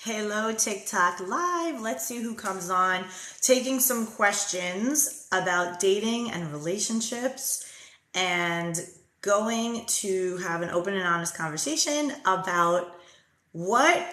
Hello, TikTok Live. Let's see who comes on. Taking some questions about dating and relationships and going to have an open and honest conversation about what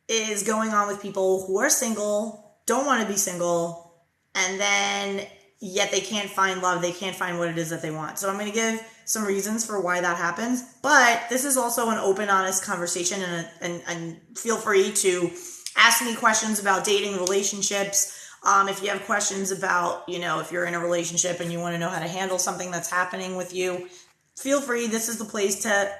is going on with people who are single, don't want to be single, and then yet they can't find love. They can't find what it is that they want. So I'm going to give some reasons for why that happens. But this is also an open, honest conversation, and feel free to ask me questions about dating, relationships. If you have questions about, if you're in a relationship and you want to know how to handle something that's happening with you, feel free. This is the place to,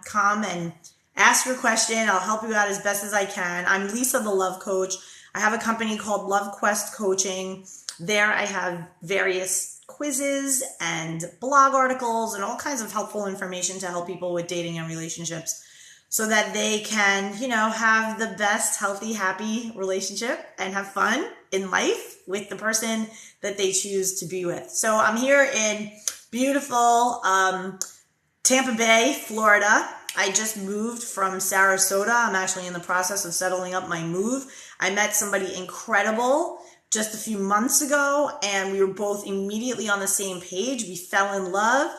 come and ask your question. I'll help you out as best as I can. I'm Lisa, the Love Coach. I have a company called LoveQuest Coaching. There I have various quizzes and blog articles and all kinds of helpful information to help people with dating and relationships so that they can, have the best, healthy, happy relationship and have fun in life with the person that they choose to be with. So I'm here in beautiful Tampa Bay, Florida. I just moved from Sarasota. I'm actually in the process of settling up my move. I met somebody incredible just a few months ago, and we were both immediately on the same page. We fell in love.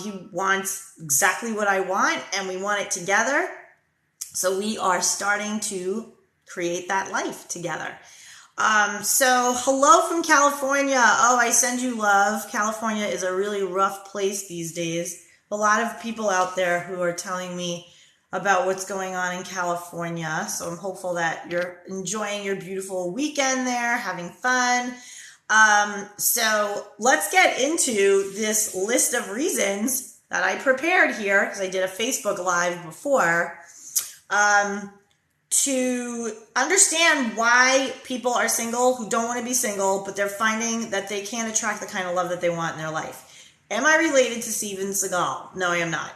He wants exactly what I want, and we want it together. So we are starting to create that life together. So hello from California. Oh, I send you love. California is a really rough place these days. A lot of people out there who are telling me about what's going on in California. So I'm hopeful that you're enjoying your beautiful weekend there, having fun. So let's get into this list of reasons that I prepared here, because I did a Facebook Live before, to understand why people are single who don't want to be single, but they're finding that they can't attract the kind of love that they want in their life. Am I related to Steven Seagal? No, I am not.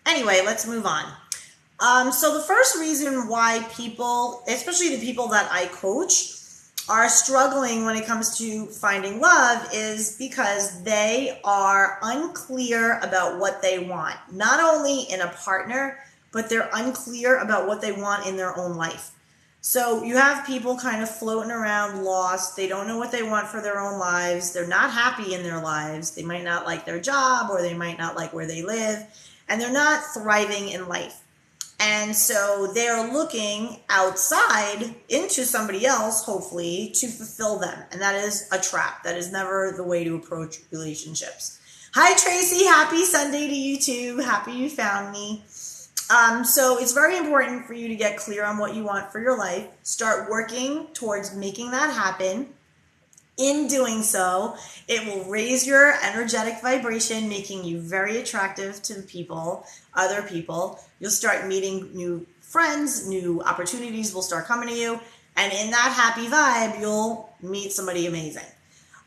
Anyway, let's move on. So the first reason why people, especially the people that I coach, are struggling when it comes to finding love is because they are unclear about what they want. Not only in a partner, but they're unclear about what they want in their own life. So you have people kind of floating around lost. They don't know what they want for their own lives. They're not happy in their lives. They might not like their job, or they might not like where they live, and they're not thriving in life. And so they're looking outside into somebody else, hopefully, to fulfill them. And that is a trap. That is never the way to approach relationships. Hi, Tracy. Happy Sunday to you too. Happy you found me. So it's very important for you to get clear on what you want for your life. Start working towards making that happen. In doing so, it will raise your energetic vibration, making you very attractive to people, other people. You'll start meeting new friends, new opportunities will start coming to you, and in that happy vibe, you'll meet somebody amazing.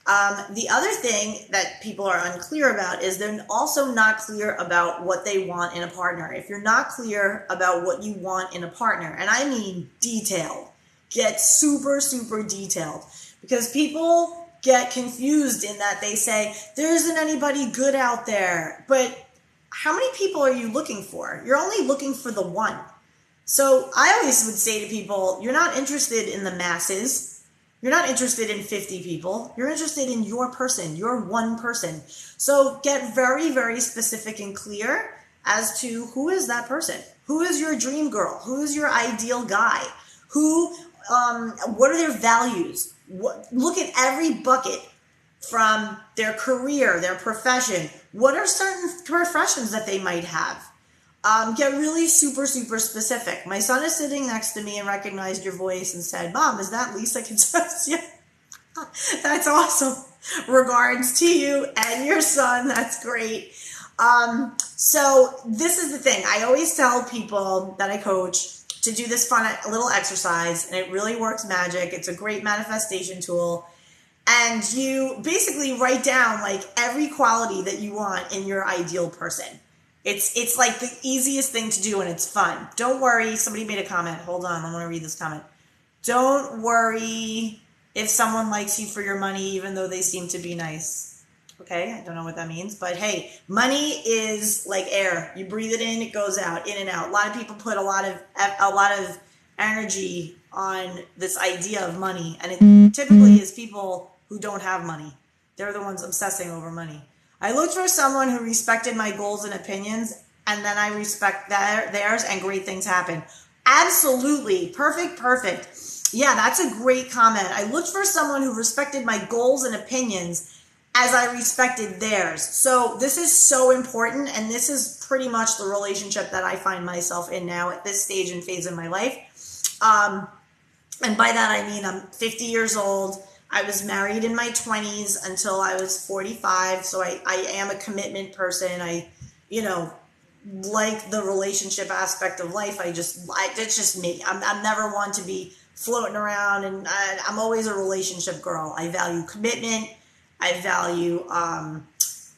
The other thing that people are unclear about is they're also not clear about what they want in a partner. If you're not clear about what you want in a partner, and I mean detailed, get super, super detailed. Because people get confused in that they say, there isn't anybody good out there. But how many people are you looking for? You're only looking for the one. So I always would say to people, you're not interested in the masses. You're not interested in 50 people. You're interested in your person, your one person. So get very, very specific and clear as to who is that person. Who is your dream girl? Who is your ideal guy? What are their values? Look at every bucket from their career, their profession. What are certain professions that they might have? Get really super, super specific. My son is sitting next to me and recognized your voice and said, Mom, is that Lisa Concepcion? That's awesome. Regards to you and your son. That's great. So this is the thing. I always tell people that I coach to do this fun little exercise, and it really works magic. It's a great manifestation tool. And you basically write down like every quality that you want in your ideal person. It's like the easiest thing to do, and it's fun. Don't worry. Somebody made a comment. Hold on. I want to read this comment. Don't worry if someone likes you for your money, even though they seem to be nice. Okay, I don't know what that means, but hey, money is like air. You breathe it in, it goes out, in and out. A lot of people put a lot of energy on this idea of money, and it typically is people who don't have money. They're the ones obsessing over money. I looked for someone who respected my goals and opinions, and then I respect theirs, and great things happen. Absolutely. Perfect. Yeah, that's a great comment. I looked for someone who respected my goals and opinions as I respected theirs. So this is so important, and this is pretty much the relationship that I find myself in now at this stage and phase in my life. And by that I mean I'm 50 years old. I was married in my 20s until I was 45, so I am a commitment person. I like the relationship aspect of life. It's just me. I'm never one to be floating around, and I'm always a relationship girl. I value commitment. I value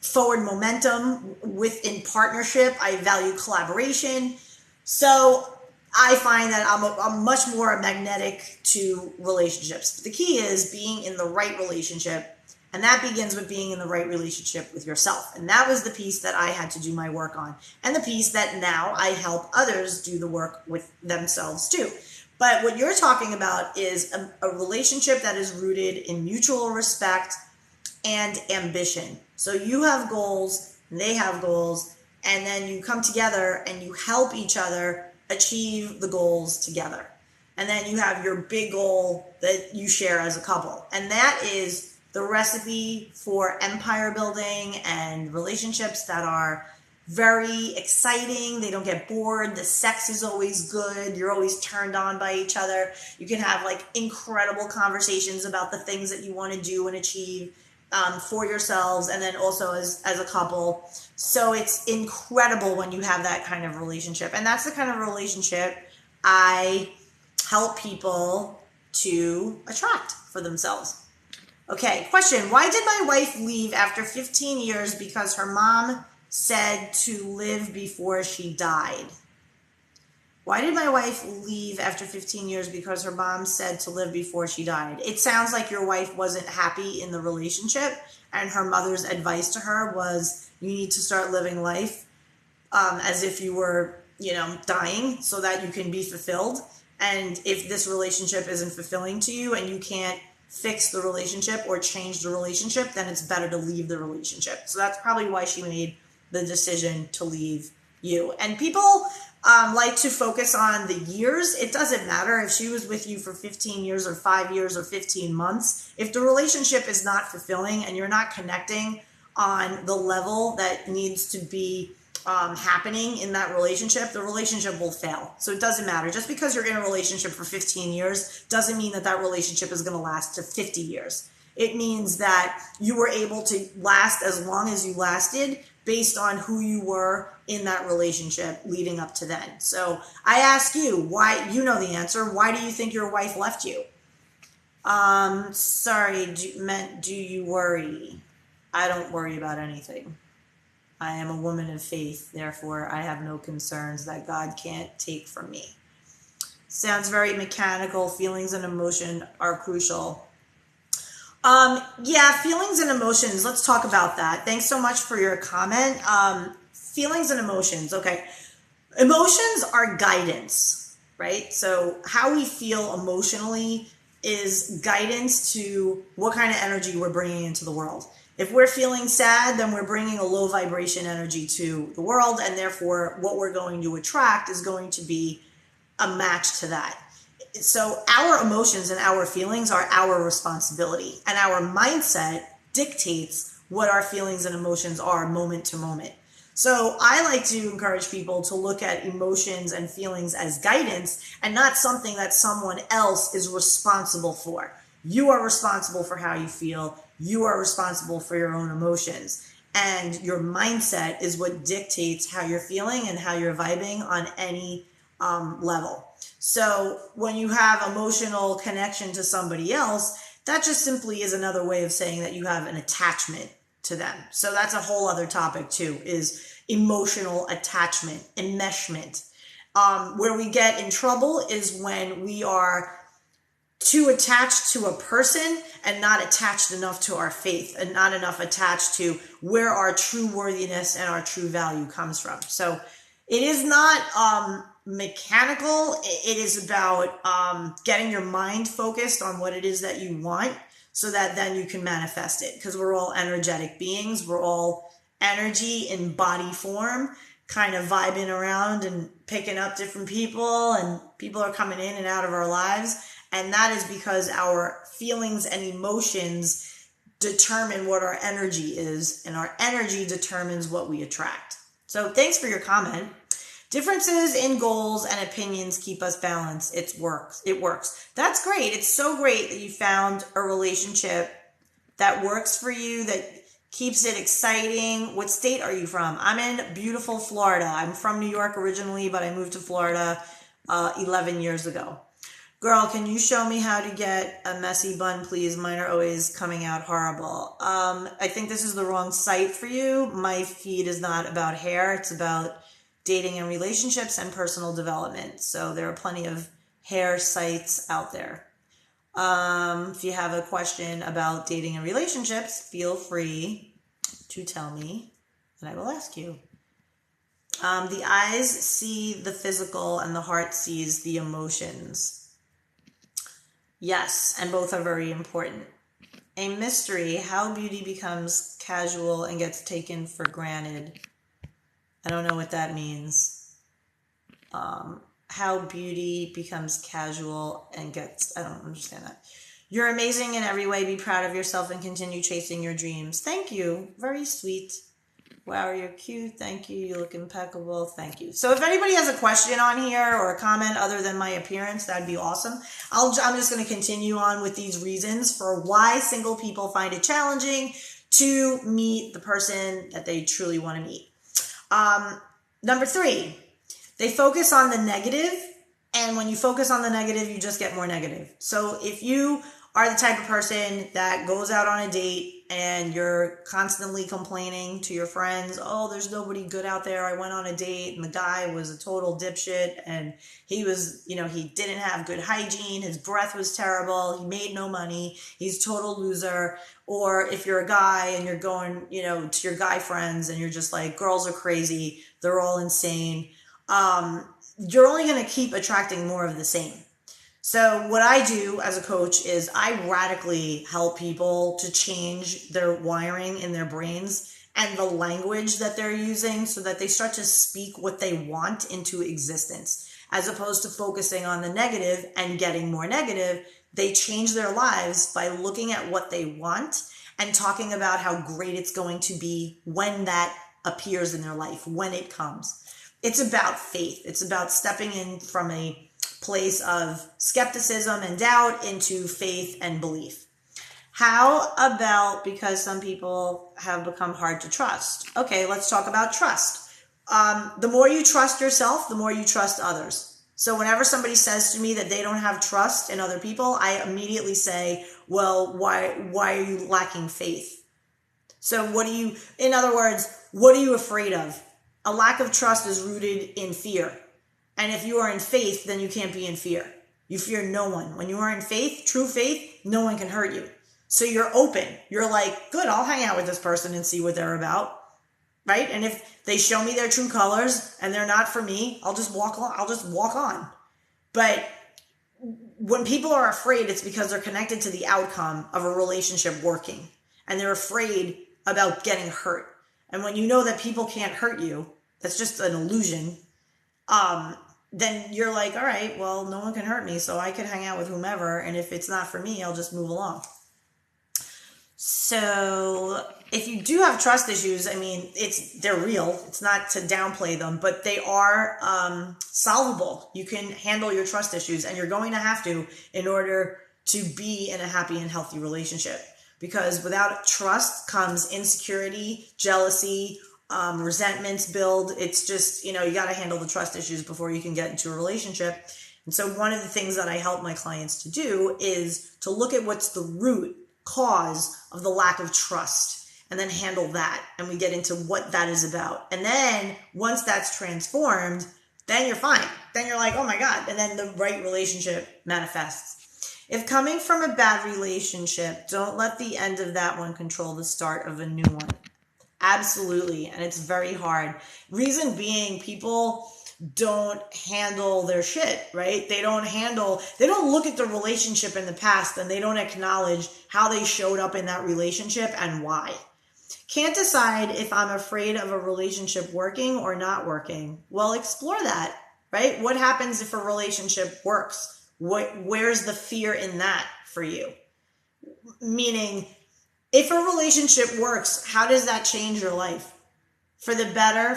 forward momentum within partnership. I value collaboration. So I find that I'm much more magnetic to relationships. But the key is being in the right relationship, and that begins with being in the right relationship with yourself. And that was the piece that I had to do my work on, and the piece that now I help others do the work with themselves too. But what you're talking about is a relationship that is rooted in mutual respect and ambition. So you have goals, and they have goals, and then you come together and you help each other achieve the goals together. And then you have your big goal that you share as a couple. And that is the recipe for empire building and relationships that are very exciting. They don't get bored. The sex is always good. You're always turned on by each other. You can have like incredible conversations about the things that you want to do and achieve for yourselves, and then also as a couple. So it's incredible when you have that kind of relationship. And that's the kind of relationship I help people to attract for themselves. Okay, question. Why did my wife leave after 15 years because her mom said to live before she died? Why did my wife leave after 15 years because her mom said to live before she died? It sounds like your wife wasn't happy in the relationship, and her mother's advice to her was, you need to start living life as if you were, dying, so that you can be fulfilled. And if this relationship isn't fulfilling to you and you can't fix the relationship or change the relationship, then it's better to leave the relationship. So that's probably why she made the decision to leave you. And people like to focus on the years. It doesn't matter if she was with you for 15 years or 5 years or 15 months. If the relationship is not fulfilling and you're not connecting on the level that needs to be happening in that relationship, the relationship will fail. So it doesn't matter. Just because you're in a relationship for 15 years doesn't mean that that relationship is going to last to 50 years. It means that you were able to last as long as you lasted based on who you were in that relationship leading up to then. So I ask you, why? You know the answer. Why do you think your wife left you? Sorry, do you worry? I don't worry about anything. I am a woman of faith, therefore I have no concerns that God can't take from me. Sounds very mechanical. Feelings and emotion are crucial. Yeah, feelings and emotions. Let's talk about that. Thanks so much for your comment. Feelings and emotions. Okay. Emotions are guidance, right? So how we feel emotionally is guidance to what kind of energy we're bringing into the world. If we're feeling sad, then we're bringing a low vibration energy to the world, and therefore what we're going to attract is going to be a match to that. So our emotions and our feelings are our responsibility, and our mindset dictates what our feelings and emotions are moment to moment. So I like to encourage people to look at emotions and feelings as guidance and not something that someone else is responsible for. You are responsible for how you feel. You are responsible for your own emotions. And your mindset is what dictates how you're feeling and how you're vibing on any level. So when you have emotional connection to somebody else, that just simply is another way of saying that you have an attachment to them. So that's a whole other topic too, is emotional attachment, enmeshment. Where we get in trouble is when we are too attached to a person and not attached enough to our faith, and not enough attached to where our true worthiness and our true value comes from. So it is not mechanical. It is about getting your mind focused on what it is that you want so that then you can manifest it, because we're all energetic beings. We're all energy in body form, kind of vibing around and picking up different people, and people are coming in and out of our lives. And that is because our feelings and emotions determine what our energy is, and our energy determines what we attract. So thanks for your comment. Differences in goals and opinions keep us balanced. It works. That's great. It's so great that you found a relationship that works for you, that keeps it exciting. What state are you from? I'm in beautiful Florida. I'm from New York originally, but I moved to Florida 11 years ago. Girl, can you show me how to get a messy bun, please? Mine are always coming out horrible. I think this is the wrong site for you. My feed is not about hair. It's about dating and relationships and personal development. So there are plenty of hair sites out there. If you have a question about dating and relationships, feel free to tell me and I will ask you. The eyes see the physical and the heart sees the emotions. Yes, and both are very important. A mystery, how beauty becomes casual and gets taken for granted. I don't know what that means. How beauty becomes casual and gets, I don't understand that. You're amazing in every way. Be proud of yourself and continue chasing your dreams. Thank you. Very sweet. Wow, you're cute. Thank you. You look impeccable. Thank you. So if anybody has a question on here or a comment other than my appearance, that'd be awesome. I'm just going to continue on with these reasons for why single people find it challenging to meet the person that they truly want to meet. Number 3, they focus on the negative, and when you focus on the negative, you just get more negative. So if you are the type of person that goes out on a date and you're constantly complaining to your friends, oh, there's nobody good out there. I went on a date and the guy was a total dipshit and he was, he didn't have good hygiene. His breath was terrible. He made no money. He's a total loser. Or if you're a guy and you're going, to your guy friends and you're just like, girls are crazy. They're all insane. You're only going to keep attracting more of the same. So what I do as a coach is I radically help people to change their wiring in their brains and the language that they're using so that they start to speak what they want into existence, as opposed to focusing on the negative and getting more negative. They change their lives by looking at what they want and talking about how great it's going to be when that appears in their life, when it comes. It's about faith. It's about stepping in from a place of skepticism and doubt into faith and belief. How about, because some people have become hard to trust? Okay, let's talk about trust. The more you trust yourself, the more you trust others. So whenever somebody says to me that they don't have trust in other people, I immediately say, well, why are you lacking faith? So in other words, what are you afraid of? A lack of trust is rooted in fear. And if you are in faith, then you can't be in fear. You fear no one. When you are in faith, true faith, no one can hurt you. So you're open. You're like, good, I'll hang out with this person and see what they're about. Right? And if they show me their true colors and they're not for me, I'll just walk on. But when people are afraid, it's because they're connected to the outcome of a relationship working. And they're afraid about getting hurt. And when you know that people can't hurt you, that's just an illusion. Then you're like, all right, well, no one can hurt me, so I can hang out with whomever, and if it's not for me, I'll just move along. So if you do have trust issues, they're real. It's not to downplay them, but they are solvable. You can handle your trust issues, and you're going to have to in order to be in a happy and healthy relationship. Because without trust comes insecurity, jealousy, resentments build. It's just, you got to handle the trust issues before you can get into a relationship. And so one of the things that I help my clients to do is to look at what's the root cause of the lack of trust and then handle that. And we get into what that is about. And then once that's transformed, then you're fine. Then you're like, oh my God. And then the right relationship manifests. If coming from a bad relationship, don't let the end of that one control the start of a new one. Absolutely. And it's very hard. Reason being, people don't handle their shit, right? They don't look at the relationship in the past, and they don't acknowledge how they showed up in that relationship and why. Can't decide if I'm afraid of a relationship working or not working. Well, explore that, right? What happens if a relationship works? Where's the fear in that for you? Meaning, if a relationship works, how does that change your life? For the better?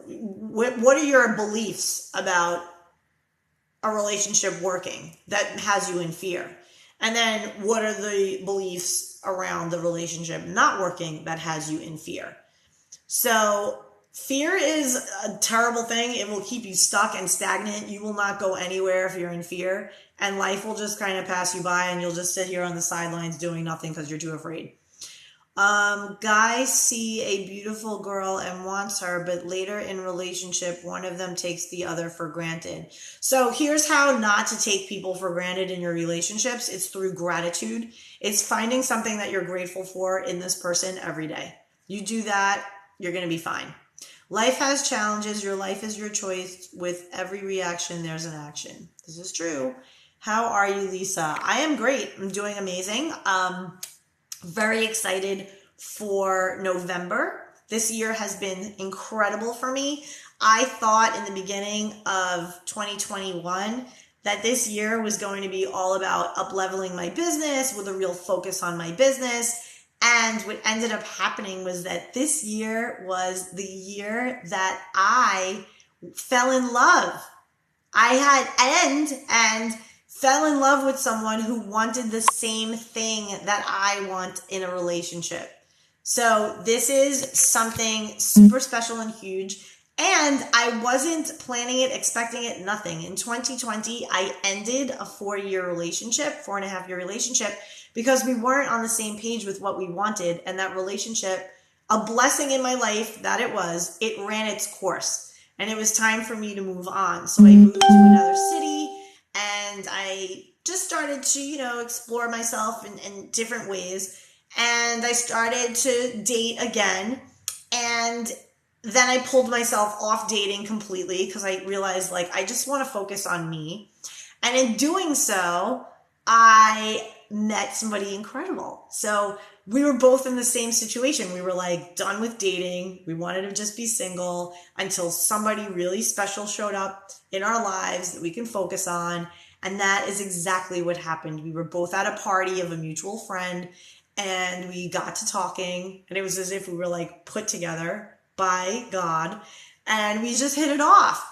What are your beliefs about a relationship working that has you in fear? And then what are the beliefs around the relationship not working that has you in fear? So fear is a terrible thing. It will keep you stuck and stagnant. You will not go anywhere if you're in fear, and life will just kind of pass you by, and you'll just sit here on the sidelines doing nothing because you're too afraid. Guys see a beautiful girl and wants her, but later in relationship, one of them takes the other for granted. So here's how not to take people for granted in your relationships. It's through gratitude. It's finding something that you're grateful for in this person every day. You do that, you're going to be fine. Life has challenges. Your life is your choice. With every reaction, there's an action. This is true. How are you, Lisa? I am great. I'm doing amazing. Very excited for November. This year has been incredible for me. I thought in the beginning of 2021 that this year was going to be all about up-leveling my business with a real focus on my business. And what ended up happening was that this year was the year that I fell in love. And fell in love with someone who wanted the same thing that I want in a relationship. So this is something super special and huge. And I wasn't planning it, expecting it, nothing. In 2020, I ended a 4-year relationship, 4.5-year relationship, because we weren't on the same page with what we wanted. And that relationship, a blessing in my life that it ran its course. And it was time for me to move on. So I moved to another city. And I just started to, explore myself in different ways. And I started to date again. And then I pulled myself off dating completely because I realized, I just want to focus on me. And in doing so, I met somebody incredible. So we were both in the same situation. We were done with dating. We wanted to just be single until somebody really special showed up in our lives that we can focus on. And that is exactly what happened. We were both at a party of a mutual friend, and we got to talking, and it was as if we were put together by God, and we just hit it off.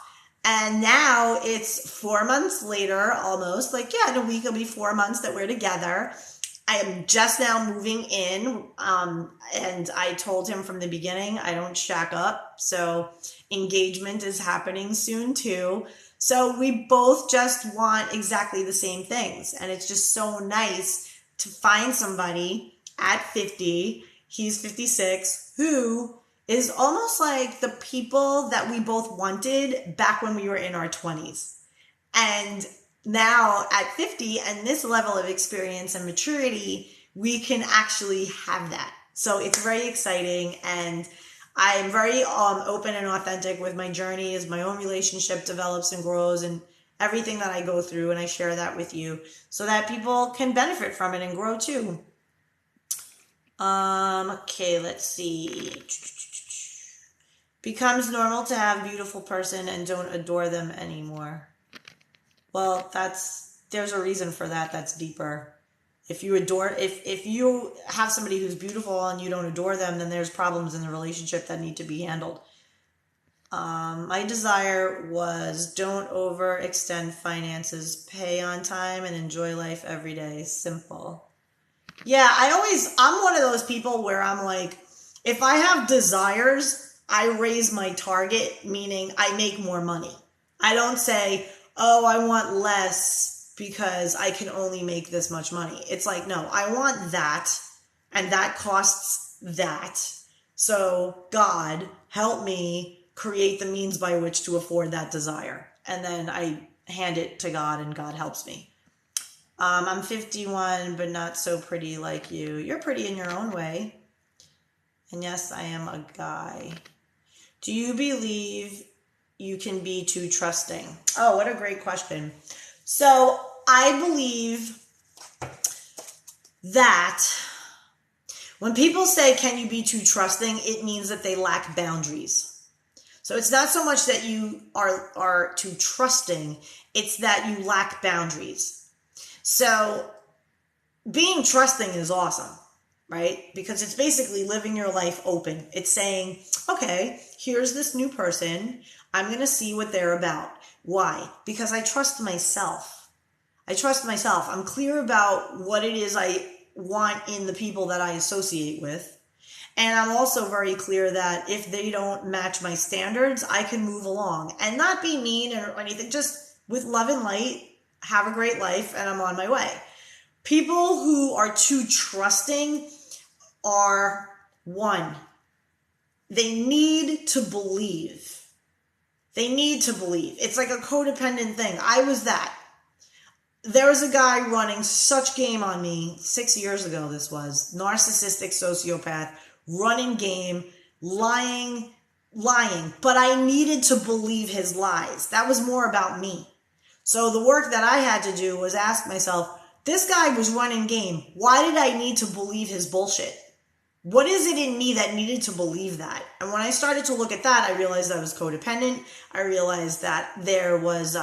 And now it's 4 months later, almost in a week, it'll be 4 months that we're together. I am just now moving in, and I told him from the beginning, I don't shack up. So engagement is happening soon too. So we both just want exactly the same things. And it's just so nice to find somebody at 50, he's 56, who is almost like the people that we both wanted back when we were in our 20s. And now at 50 and this level of experience and maturity, we can actually have that. So it's very exciting, and I'm very open and authentic with my journey as my own relationship develops and grows and everything that I go through, and I share that with you so that people can benefit from it and grow too. Okay, let's see. Becomes normal to have a beautiful person and don't adore them anymore. Well, there's a reason for that. That's deeper. If you have somebody who's beautiful and you don't adore them, then there's problems in the relationship that need to be handled. My desire was don't overextend finances, pay on time, and enjoy life every day. Simple. Yeah, I'm one of those people where I'm if I have desires, I raise my target, meaning I make more money. I don't say, oh, I want less because I can only make this much money. It's no, I want that, and that costs that. So God, help me create the means by which to afford that desire. And then I hand it to God, and God helps me. I'm 51, but not so pretty like you. You're pretty in your own way. And yes, I am a guy. Do you believe you can be too trusting? Oh, what a great question. So I believe that when people say, can you be too trusting, it means that they lack boundaries. So it's not so much that you are too trusting, it's that you lack boundaries. So being trusting is awesome, right? Because it's basically living your life open. It's saying, okay, here's this new person. I'm going to see what they're about. Why? Because I trust myself. I trust myself. I'm clear about what it is I want in the people that I associate with. And I'm also very clear that if they don't match my standards, I can move along and not be mean or anything. Just with love and light, have a great life, and I'm on my way. People who are too trusting are, one, they need to believe. They need to believe. It's like a codependent thing. I was that. There was a guy running such game on me 6 years ago, this was. Narcissistic sociopath, running game, lying. But I needed to believe his lies. That was more about me. So the work that I had to do was ask myself, this guy was running game. Why did I need to believe his bullshit? What is it in me that needed to believe that? And when I started to look at that, I realized I was codependent. I realized that there was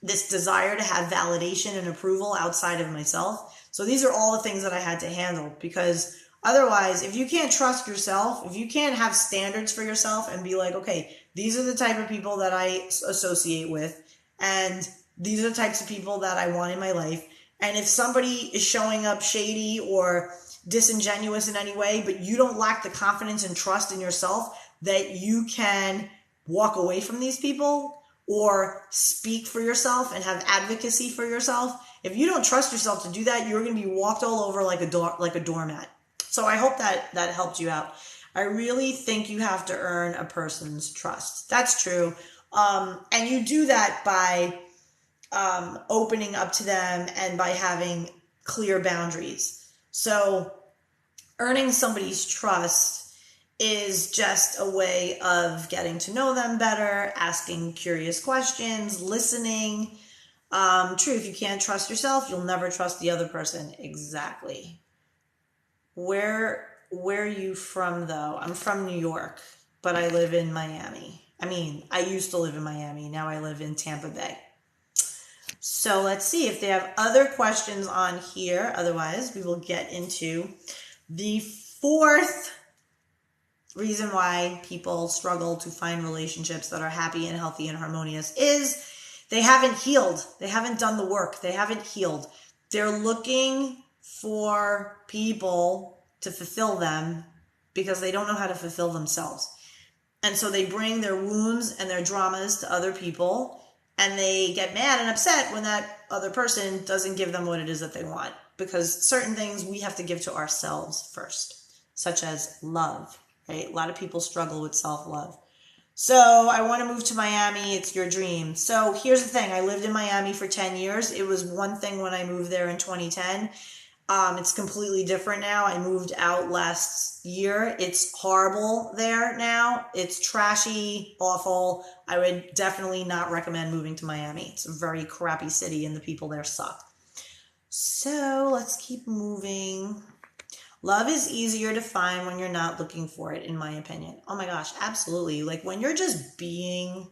this desire to have validation and approval outside of myself. So these are all the things that I had to handle, because otherwise, if you can't trust yourself, if you can't have standards for yourself and be like, okay, these are the type of people that I associate with, and these are the types of people that I want in my life. And if somebody is showing up shady or disingenuous in any way, but you don't lack the confidence and trust in yourself that you can walk away from these people or speak for yourself and have advocacy for yourself, if you don't trust yourself to do that, you're going to be walked all over like a doormat. So I hope that helped you out. I really think you have to earn a person's trust. That's true. And you do that by opening up to them and by having clear boundaries. So earning somebody's trust is just a way of getting to know them better, asking curious questions, listening. True, if you can't trust yourself, you'll never trust the other person. Exactly. Where are you from, though? I'm from New York, but I live in Miami. I used to live in Miami. Now I live in Tampa Bay. So let's see if they have other questions on here. Otherwise, we will get into the fourth reason why people struggle to find relationships that are happy and healthy and harmonious is they haven't healed. They haven't done the work. They haven't healed. They're looking for people to fulfill them because they don't know how to fulfill themselves. And so they bring their wounds and their dramas to other people, and they get mad and upset when that other person doesn't give them what it is that they want. Because certain things we have to give to ourselves first, such as love, right? A lot of people struggle with self-love. So I want to move to Miami. It's your dream. So here's the thing. I lived in Miami for 10 years. It was one thing when I moved there in 2010. It's completely different now. I moved out last year. It's horrible there now. It's trashy, awful. I would definitely not recommend moving to Miami. It's a very crappy city and the people there suck. So let's keep moving. Love is easier to find when you're not looking for it, in my opinion. Oh my gosh, absolutely. Like when you're just being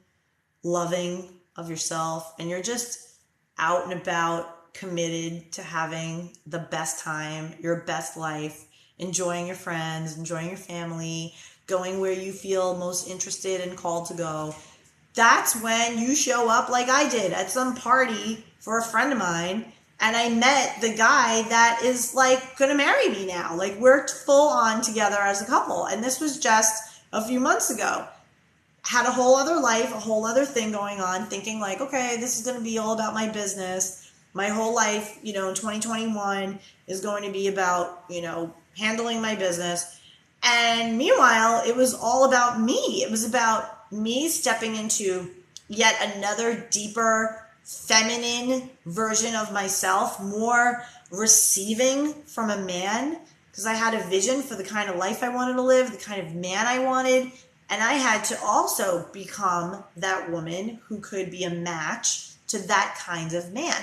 loving of yourself and you're just out and about, committed to having the best time, your best life, enjoying your friends, enjoying your family, going where you feel most interested and called to go. That's when you show up like I did at some party for a friend of mine, and I met the guy that is like gonna marry me now. Like we're full on together as a couple, and this was just a few months ago. Had a whole other life, a whole other thing going on, thinking like, okay, this is gonna be all about my business. My whole life, in 2021 is going to be about, handling my business. And meanwhile, it was all about me. It was about me stepping into yet another deeper, feminine version of myself, more receiving from a man, because I had a vision for the kind of life I wanted to live, the kind of man I wanted. And I had to also become that woman who could be a match to that kind of man.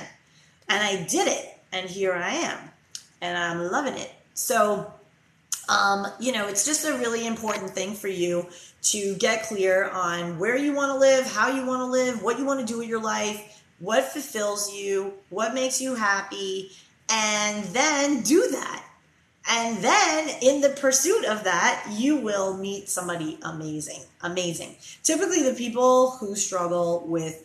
And I did it. And here I am. And I'm loving it. So, it's just a really important thing for you to get clear on where you want to live, how you want to live, what you want to do with your life, what fulfills you, what makes you happy, and then do that. And then in the pursuit of that, you will meet somebody amazing, amazing. Typically the people who struggle with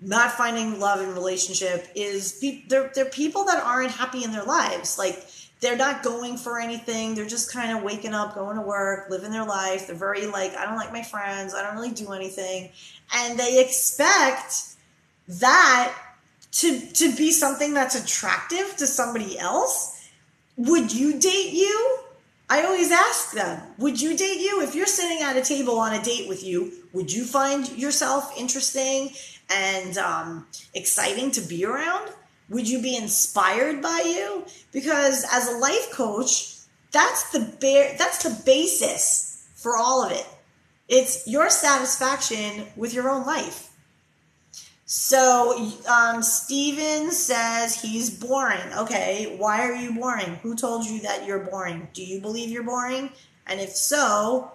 not finding love in relationship they're people that aren't happy in their lives. Like they're not going for anything. They're just kind of waking up, going to work, living their life. They're very like, I don't like my friends. I don't really do anything. And they expect that to be something that's attractive to somebody else. Would you date you? I always ask them, would you date you? If you're sitting at a table on a date with you, would you find yourself interesting and exciting to be around? Would you be inspired by you? Because as a life coach, that's the basis for all of it. It's your satisfaction with your own life. So Steven says he's boring. Okay, why are you boring? Who told you that you're boring? Do you believe you're boring? And if so,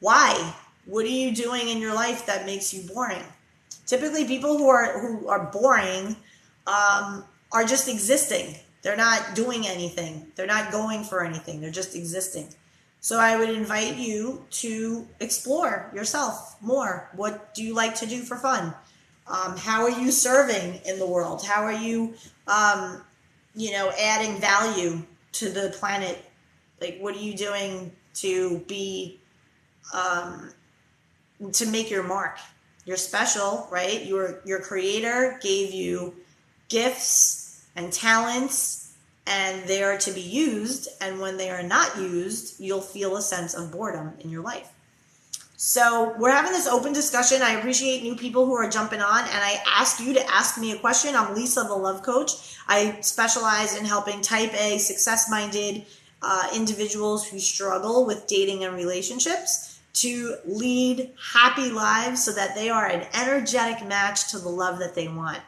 why? What are you doing in your life that makes you boring? Typically, people who are boring are just existing. They're not doing anything. They're not going for anything. They're just existing. So I would invite you to explore yourself more. What do you like to do for fun? How are you serving in the world? How are you, adding value to the planet? Like, what are you doing to be, to make your mark? You're special, right? Your creator gave you gifts and talents, and they are to be used. And when they are not used, you'll feel a sense of boredom in your life. So we're having this open discussion. I appreciate new people who are jumping on, and I ask you to ask me a question. I'm Lisa, the Love Coach. I specialize in helping type A, success-minded individuals who struggle with dating and relationships to lead happy lives so that they are an energetic match to the love that they want.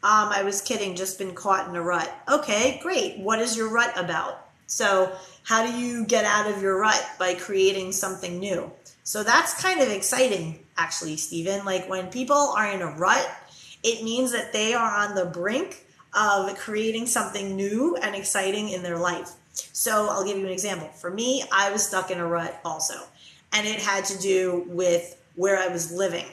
I was kidding, just been caught in a rut. Okay, great. What is your rut about? So how do you get out of your rut? By creating something new. So that's kind of exciting, actually, Stephen. Like when people are in a rut, it means that they are on the brink of creating something new and exciting in their life. So I'll give you an example. For me, I was stuck in a rut also, and it had to do with where I was living.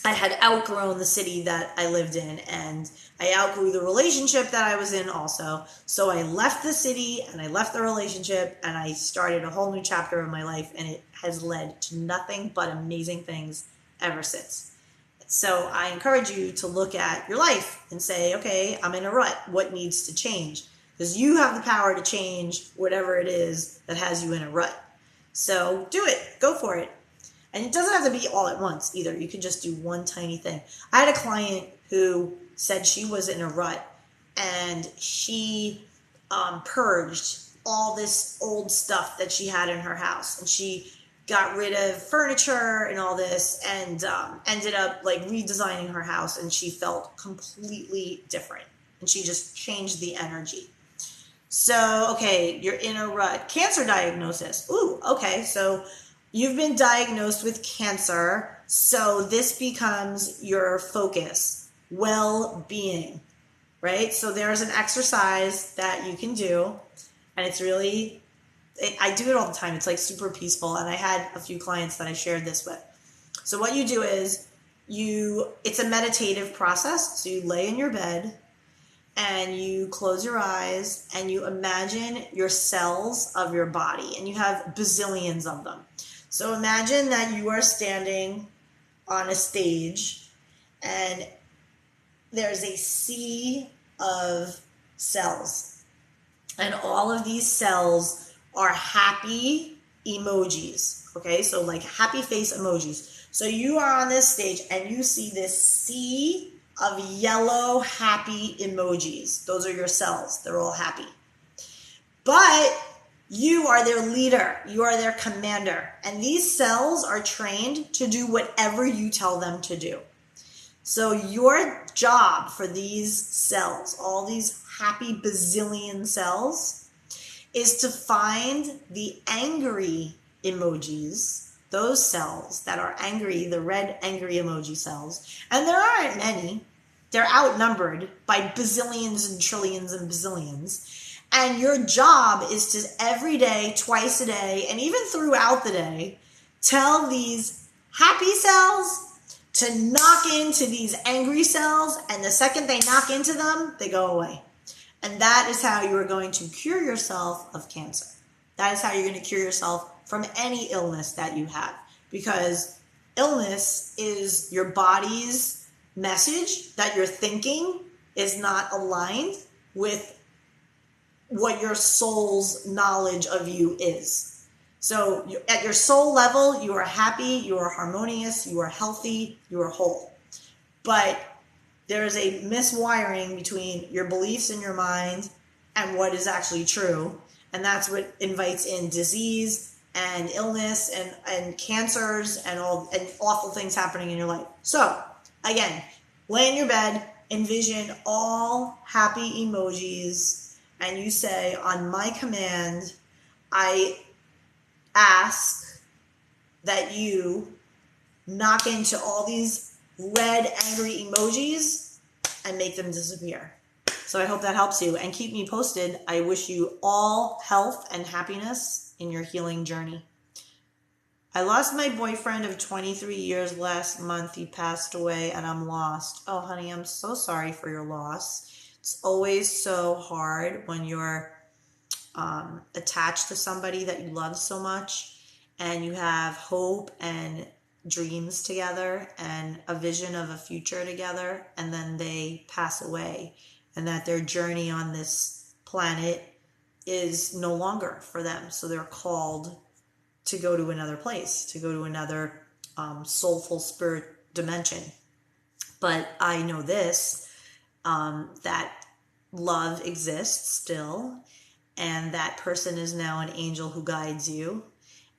I had outgrown the city that I lived in, and I outgrew the relationship that I was in also. So I left the city and I left the relationship, and I started a whole new chapter of my life, and it has led to nothing but amazing things ever since. So I encourage you to look at your life and say, okay, I'm in a rut. What needs to change? Because you have the power to change whatever it is that has you in a rut. So do it. Go for it. And it doesn't have to be all at once either. You can just do one tiny thing. I had a client who said she was in a rut, and she purged all this old stuff that she had in her house. And she got rid of furniture and all this, and ended up like redesigning her house, and she felt completely different. And she just changed the energy. So, okay, you're in a rut. Cancer diagnosis. Ooh, okay, so you've been diagnosed with cancer, so this becomes your focus, well-being, right? So there's an exercise that you can do, and it's really, I do it all the time. It's like super peaceful, and I had a few clients that I shared this with. So what you do is it's a meditative process. So you lay in your bed, and you close your eyes, and you imagine your cells of your body, and you have bazillions of them. So imagine that you are standing on a stage, and there's a sea of cells, and all of these cells are happy emojis, okay? So like happy face emojis. So you are on this stage, and you see this sea of yellow happy emojis. Those are your cells. They're all happy. But You are their leader. You are their commander. And these cells are trained to do whatever you tell them to do. So your job for these cells, all these happy bazillion cells, is to find the angry emojis, those cells that are angry, the red angry emoji cells. And there aren't many. They're outnumbered by bazillions and trillions and bazillions. And your job is to every day, twice a day, and even throughout the day, tell these happy cells to knock into these angry cells. And the second they knock into them, they go away. And that is how you are going to cure yourself of cancer. That is how you're going to cure yourself from any illness that you have. Because illness is your body's message that your thinking is not aligned with what your soul's knowledge of you is. So at your soul level, you are happy, you are harmonious, you are healthy, you are whole. But there is a miswiring between your beliefs in your mind and what is actually true. And that's what invites in disease and illness and cancers and awful things happening in your life. So again, lay in your bed, envision all happy emojis, and you say, on my command, I ask that you knock into all these red angry emojis and make them disappear. So I hope that helps you, and keep me posted. I wish you all health and happiness in your healing journey. I lost my boyfriend of 23 years last month. He passed away and I'm lost. Oh, honey, I'm so sorry for your loss. It's always so hard when you're attached to somebody that you love so much and you have hope and dreams together and a vision of a future together, and then they pass away and that their journey on this planet is no longer for them. So they're called to go to another place, to go to another soulful spirit dimension. But I know this, that love exists still, and that person is now an angel who guides you,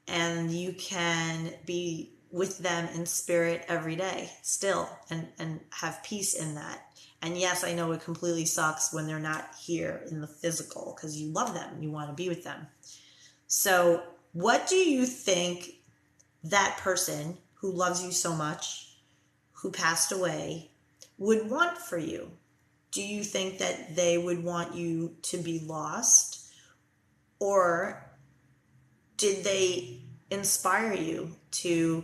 and you can be with them in spirit every day still and have peace in that. And yes, I know it completely sucks when they're not here in the physical because you love them, you want to be with them. So what do you think that person who loves you so much, who passed away, would want for you? Do you think that they would want you to be lost? Or did they inspire you to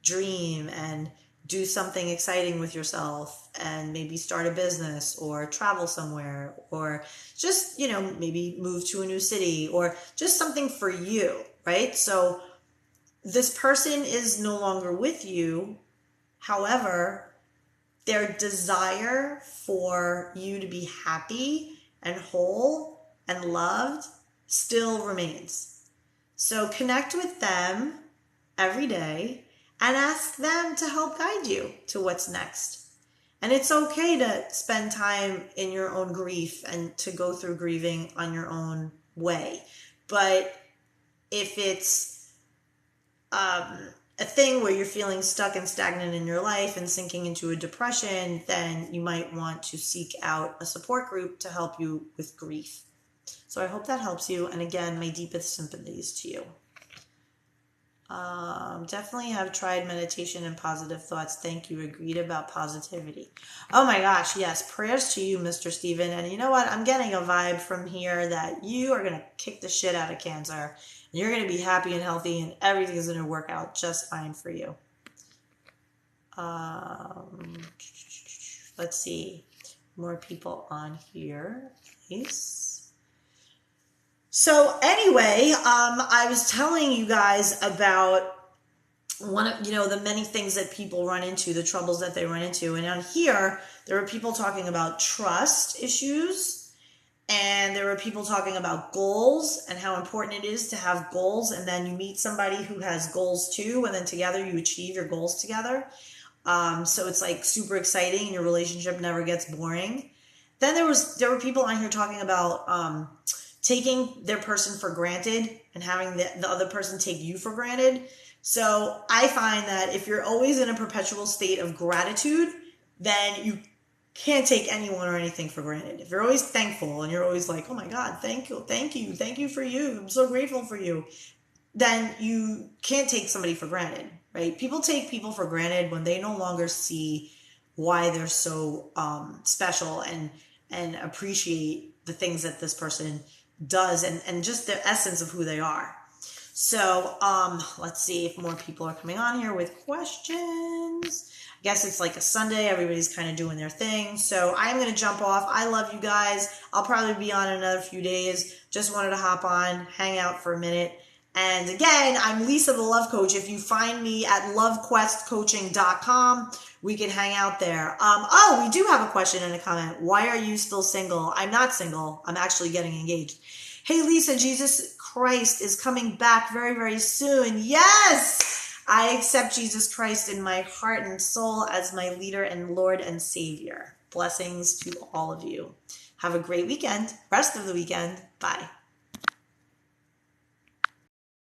dream and do something exciting with yourself and maybe start a business or travel somewhere or just, maybe move to a new city or just something for you, right? So this person is no longer with you. However, their desire for you to be happy and whole and loved still remains. So connect with them every day and ask them to help guide you to what's next. And it's okay to spend time in your own grief and to go through grieving on your own way. But if it's a thing where you're feeling stuck and stagnant in your life and sinking into a depression, then you might want to seek out a support group to help you with grief. So I hope that helps you. And again, my deepest sympathies to you. Definitely have tried meditation and positive thoughts. Thank you. Agreed about positivity. Oh my gosh. Yes. Prayers to you, Mr. Steven. And you know what? I'm getting a vibe from here that you are going to kick the shit out of cancer. And you're going to be happy and healthy and everything's going to work out just fine for you. Let's see. More people on here. Nice. So anyway, I was telling you guys about one of, the many things that people run into, the troubles that they run into. And on here, there were people talking about trust issues, and there were people talking about goals and how important it is to have goals. And then you meet somebody who has goals too, and then together you achieve your goals together. So it's like super exciting and your relationship never gets boring. Then there were people on here talking about, taking their person for granted and having the other person take you for granted. So I find that if you're always in a perpetual state of gratitude, then you can't take anyone or anything for granted. If you're always thankful and you're always like, oh my God, thank you for you, I'm so grateful for you, then you can't take somebody for granted, right? People take people for granted when they no longer see why they're so special and appreciate the things that this person does and just the essence of who they are. So let's see if more people are coming on here with questions. I guess it's like a Sunday. Everybody's kind of doing their thing. So I'm going to jump off. I love you guys. I'll probably be on another few days. Just wanted to hop on, hang out for a minute. And again, I'm Lisa the Love Coach. If you find me at LoveQuestCoaching.com, we can hang out there. Oh, we do have a question and a comment. Why are you still single? I'm not single. I'm actually getting engaged. Hey, Lisa, Jesus Christ is coming back very, very soon. Yes! I accept Jesus Christ in my heart and soul as my leader and Lord and Savior. Blessings to all of you. Have a great weekend. Rest of the weekend. Bye.